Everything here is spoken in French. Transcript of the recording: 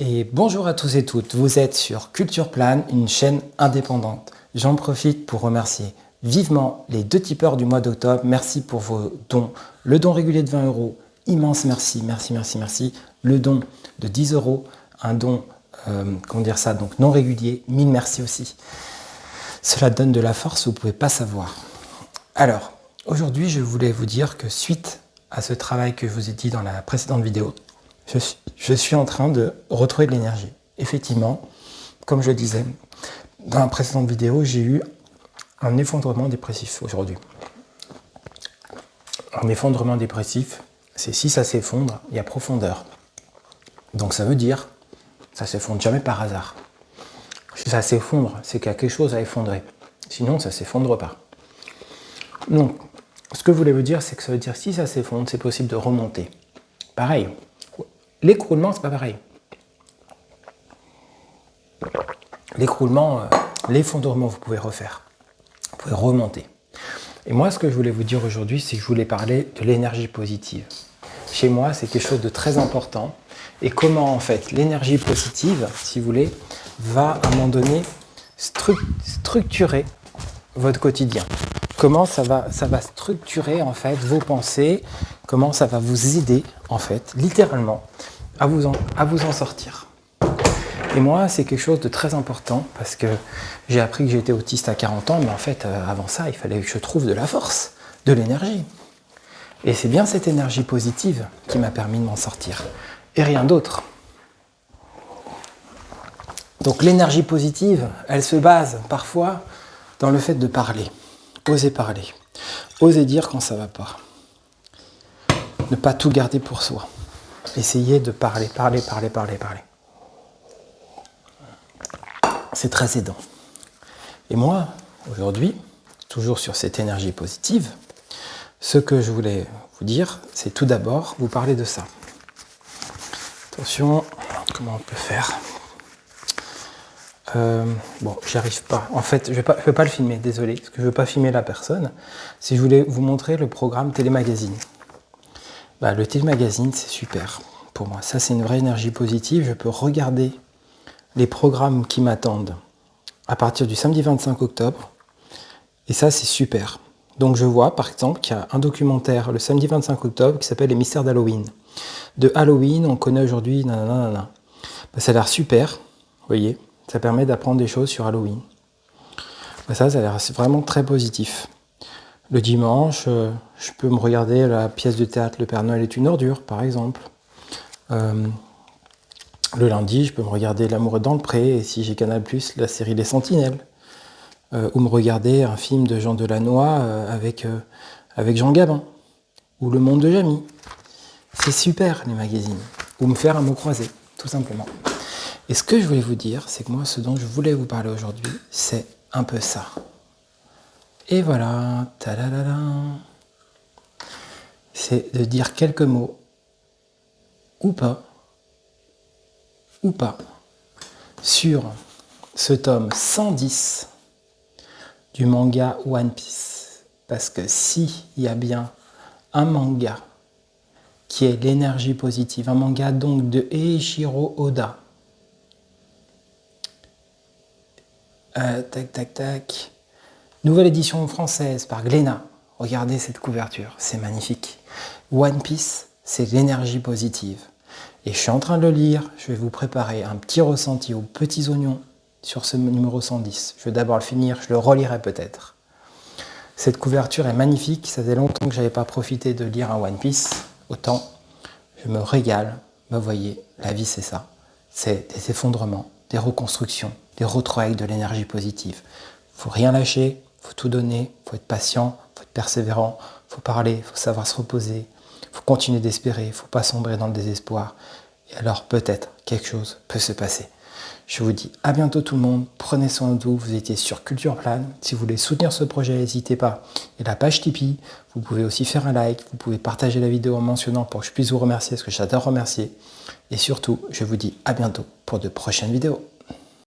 Et bonjour à tous et toutes, vous êtes sur Culture Plan, une chaîne indépendante. J'en profite pour remercier vivement les 2 tipeurs du mois d'octobre. Merci pour vos dons. Le don régulier de 20 €, immense merci, merci. Le don de 10 €, un don, donc non régulier, 1000 merci aussi. Cela donne de la force, vous ne pouvez pas savoir. Alors, aujourd'hui, je voulais vous dire que suite à ce travail que je vous ai dit dans la précédente vidéo, je suis en train de retrouver de l'énergie. Effectivement, comme je disais dans la précédente vidéo, j'ai eu un effondrement dépressif aujourd'hui. Un effondrement dépressif, c'est si ça s'effondre, il y a profondeur. Donc ça veut dire, ça ne s'effondre jamais par hasard. Si ça s'effondre, c'est qu'il y a quelque chose à effondrer. Sinon, ça ne s'effondre pas. Donc, ce que je voulais vous dire, c'est que ça veut dire si ça s'effondre, c'est possible de remonter. Pareil. L'écroulement, c'est pas pareil. L'écroulement, l'effondrement, vous pouvez refaire. Vous pouvez remonter. Et moi, ce que je voulais vous dire aujourd'hui, c'est que je voulais parler de l'énergie positive. Chez moi, c'est quelque chose de très important. Et comment, en fait, l'énergie positive, si vous voulez, va, à un moment donné, structurer votre quotidien. Comment ça va structurer, en fait, vos pensées. Comment ça va vous aider, en fait, littéralement, à vous en sortir. Et moi, c'est quelque chose de très important parce que j'ai appris que j'étais autiste à 40 ans, mais en fait, avant ça, il fallait que je trouve de la force, de l'énergie. Et c'est bien cette énergie positive qui m'a permis de m'en sortir. Et rien d'autre. Donc l'énergie positive, elle se base parfois dans le fait de parler. Oser parler. Oser dire quand ça ne va pas. Ne pas tout garder pour soi. Essayez de parler. C'est très aidant. Et moi, aujourd'hui, toujours sur cette énergie positive, ce que je voulais vous dire, c'est tout d'abord vous parler de ça. Attention, comment on peut faire ? Bon, j'y arrive pas. En fait, je vais pas le filmer, désolé, parce que je veux pas filmer la personne. Si je voulais vous montrer le programme Télémagazine. Le Télémagazine, c'est super pour moi. Ça, c'est une vraie énergie positive. Je peux regarder les programmes qui m'attendent à partir du samedi 25 octobre. Et ça, c'est super. Donc, je vois, par exemple, qu'il y a un documentaire le samedi 25 octobre qui s'appelle Les mystères d'Halloween. De Halloween, on connaît aujourd'hui, nanana. Ça a l'air super, vous voyez. Ça permet d'apprendre des choses sur Halloween. Ça a l'air vraiment très positif. Le dimanche, je peux me regarder la pièce de théâtre Le Père Noël est une ordure, par exemple. Le lundi, je peux me regarder L'amour est dans le pré, et si j'ai Canal+, la série Les Sentinelles. Ou me regarder un film de Jean Delannoy avec Jean Gabin. Ou Le Monde de Jamie. C'est super, les magazines. Ou me faire un mot croisé, tout simplement. Et ce que je voulais vous dire, c'est que moi, ce dont je voulais vous parler aujourd'hui, c'est un peu ça. Et voilà, tadadada. C'est de dire quelques mots, ou pas, sur ce tome 110 du manga One Piece. Parce que s'il y a bien un manga qui est l'énergie positive, un manga donc de Eiichiro Oda, nouvelle édition française par Glénat. Regardez cette couverture, c'est magnifique. One Piece, c'est l'énergie positive. Et je suis en train de le lire, je vais vous préparer un petit ressenti aux petits oignons sur ce numéro 110. Je vais d'abord le finir, je le relirai peut-être. Cette couverture est magnifique, ça faisait longtemps que je n'avais pas profité de lire un One Piece. Autant, je me régale. Vous voyez, la vie c'est ça. C'est des effondrements, des reconstructions, des retrouvailles de l'énergie positive. Il ne faut rien lâcher, il faut tout donner, il faut être patient, il faut être persévérant, il faut parler, il faut savoir se reposer, il faut continuer d'espérer, il ne faut pas sombrer dans le désespoir. Et alors peut-être quelque chose peut se passer. Je vous dis à bientôt tout le monde, prenez soin de vous, vous étiez sur Culture Plan. Si vous voulez soutenir ce projet, n'hésitez pas. Il y a la page Tipeee, vous pouvez aussi faire un like, vous pouvez partager la vidéo en mentionnant pour que je puisse vous remercier, parce que j'adore remercier. Et surtout, je vous dis à bientôt pour de prochaines vidéos.